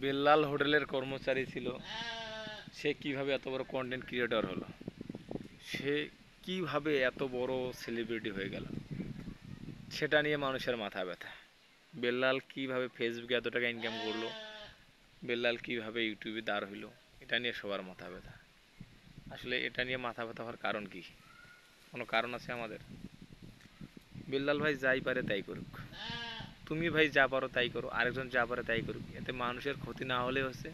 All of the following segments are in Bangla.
বেল্লাল হোটেলের কর্মচারী ছিল, সে কিভাবে এত বড় কন্টেন্ট ক্রিয়েটর হলো, সে কিভাবে এত বড় সেলিব্রিটি হয়ে গেল, সেটা নিয়ে মানুষের মাথা ব্যথা। বেল্লাল কিভাবে ফেসবুকে এত টাকা ইনকাম করলো, বেল্লাল কিভাবে ইউটিউবে দাঁড় হইলো, এটা নিয়ে সবার মাথা ব্যথা। আসলে এটা নিয়ে মাথা ব্যথা হওয়ার কারণ কি? কোনো কারণ আছে আমাদের? বেল্লাল ভাই যাই পারে তাই করুক, তুমি ভাই যা পারো তাই করো, আরেকজন যা পারে তাই করুক, এতে মানুষের ক্ষতি না হলে হচ্ছে,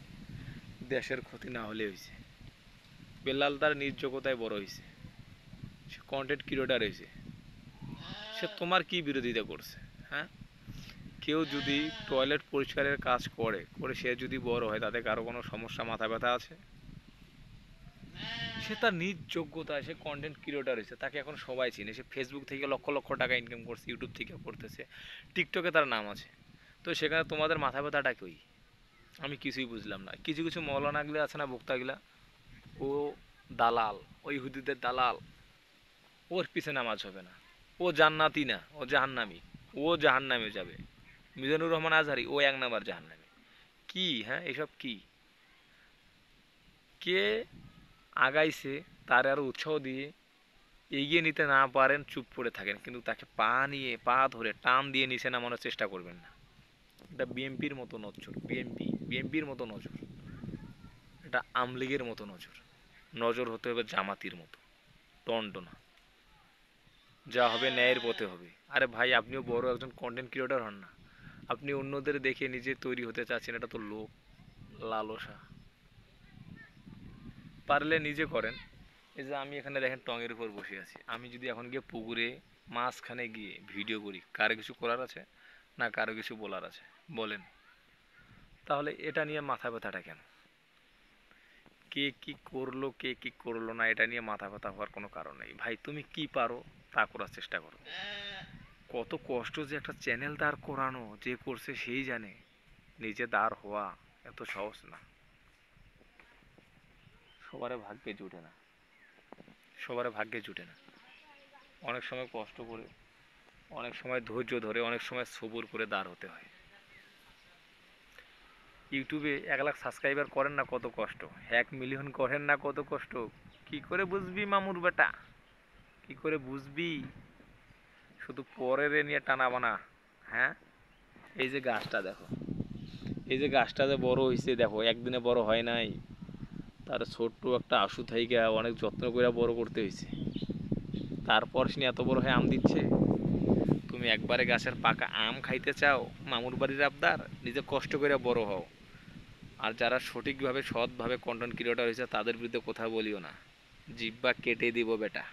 দেশের ক্ষতি না হলে হয়েছে। বেল্লাল তার নিজ যোগ্যতায় বড় হয়েছে, সে কন্টেন্ট ক্রিয়েটার হয়েছে, সে তোমার কি বিরোধিতা করছে? হ্যাঁ, কেউ যদি টয়লেট পরিষ্কারের কাজ করে করে সে যদি বড় হয়, তাতে কারো কোনো সমস্যা, মাথা ব্যথা আছে? সে তার নিজ যোগ্যতায় সে কন্টেন্ট ক্রিয়েটার হয়েছে, তাকে এখন সবাই চিনে, সে ফেসবুক থেকে লক্ষ লক্ষ টাকা ইনকাম করছে, ইউটিউব থেকে করতেছে, টিকটকে তার নাম আছে। তো সেখানে তোমাদের মাথা ব্যথাটা কই? আমি কিছুই বুঝলাম না। কিছু কিছু মৌলানাগুলো আছে না, বক্তাগুলা, ও দালাল, ওই হুদিদের দালাল, ওর পিছে নামাজ হবে না, ও জান্নাতি না, ও জাহান্নামি, ও জাহান্নামে যাবে। মিজানুর রহমান আজহারি ও 1 নাম্বার জাহান্নামী। কি, হ্যাঁ, এসব কি? কে আগাইছে তার আরো উৎসাহ দিয়ে এগিয়ে নিতে না পারেন, চুপ করে থাকেন, কিন্তু তাকে পা নিয়ে পা ধরে টান দিয়ে নিচে নামানোর চেষ্টা করবেন না। এটা বিএনপির মতো নজর, বিএনপির মতো নজর, এটা আমলিগের মতো নজর। নজর হতে হবে জামাতির মতো, দণ্ড না। যা হবে ন্যায়ের পথে হবে। আরে ভাই, আপনিও বড় একজন কন্টেন্ট ক্রিয়েটর হন না, আপনি অন্যদের দেখে নিজে তৈরি হতে চাচ্ছেন, এটা তো লোভ, লালসা। পারলে নিজে করেন। এই যে আমি এখানে দেখেন টঙের উপর বসে আছি, আমি যদি এখন গিয়ে পুকুরে মাঝখানে গিয়ে ভিডিও করি, কারো কিছু করার আছে? না কারো কিছু বলার আছে? বলেন। তাহলে এটা নিয়ে মাথা ব্যথাটা কেন? কে কি করলো কে কি করলো না, এটা নিয়ে মাথা ব্যথা হওয়ার কোনো কারণ নেই। ভাই তুমি কি পারো তা করার চেষ্টা করো। কত কষ্ট যে একটা চ্যানেল দাঁড় করানো, যে করছে সেই জানে। নিজে দাঁড় হওয়া এত সহজ না, সবার ভাগ্যে জুটে না, সবার ভাগ্যে জুটে না। অনেক সময় কষ্ট করে, অনেক সময় ধৈর্য ধরে, অনেক সময় সবুর করে দাঁড় হতে হয়। ইউটিউবে 1 লাখ সাবস্ক্রাইবার করেন না কত কষ্ট, 1 মিলিয়ন করেন না কত কষ্ট। কি করে বুঝবি মামুর বেটা, কি করে বুঝবি? শুধু পরের নিয়ে টানা বানা। হ্যাঁ, এই যে গাছটা দেখো, এই যে গাছটা যে বড় হয়েছে দেখো, একদিনে বড় হয় নাই, তার ছোট্ট একটা আশু থাইকা অনেক যত্ন করে বড় করতে হয়েছে, তারপর সে এত বড় হয়ে আম দিচ্ছে। তুমি একবারে গাছের পাকা আম খাইতে চাও, মামুর বাড়ির আবদার, নিজে কষ্ট করে বড় হও। আর যারা সঠিকভাবে সৎভাবে কন্টেন্ট ক্রিয়েটর হয়েছে তাদের বিরুদ্ধে কথা বলিও না, জিব্বা কেটে দিব বেটা।